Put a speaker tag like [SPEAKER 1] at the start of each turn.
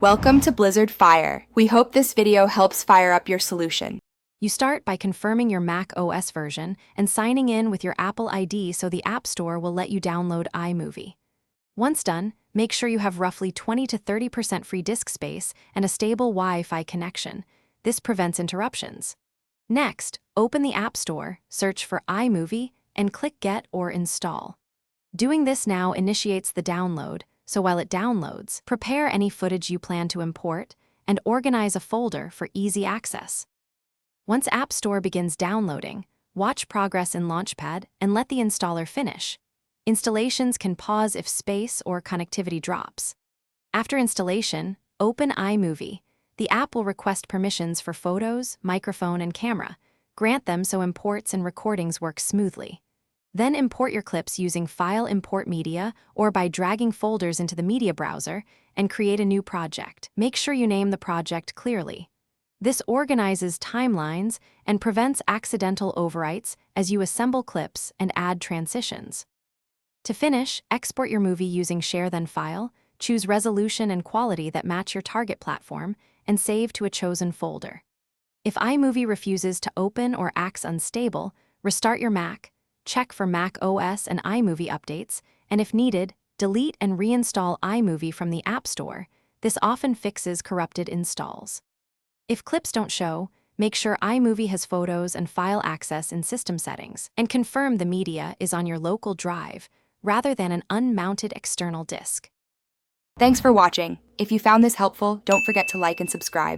[SPEAKER 1] Welcome to Blizzard Fire. We hope this video helps fire up your solution.
[SPEAKER 2] You start by confirming your Mac OS version and signing in with your Apple ID so the App Store will let you download iMovie. Once done, make sure you have roughly 20 to 30% free disk space and a stable Wi-Fi connection. This prevents interruptions. Next, open the App Store, search for iMovie, and click Get or Install. Doing this now initiates the download, so while it downloads, prepare any footage you plan to import and organize a folder for easy access. Once App Store begins downloading, watch progress in Launchpad and let the installer finish. Installations can pause if space or connectivity drops. After installation, open iMovie. The app will request permissions for photos, microphone, and camera. Grant them so imports and recordings work smoothly. Then import your clips using File Import Media or by dragging folders into the media browser and create a new project. Make sure you name the project clearly. This organizes timelines and prevents accidental overwrites as you assemble clips and add transitions. To finish, export your movie using Share Then File, choose resolution and quality that match your target platform, and save to a chosen folder. If iMovie refuses to open or acts unstable, restart your Mac, check for Mac OS and iMovie updates, and if needed, delete and reinstall iMovie from the App Store. This often fixes corrupted installs. If clips don't show, make sure iMovie has photos and file access in system settings, and confirm the media is on your local drive rather than an unmounted external disk.
[SPEAKER 1] Thanks for watching. If you found this helpful, don't forget to like and subscribe.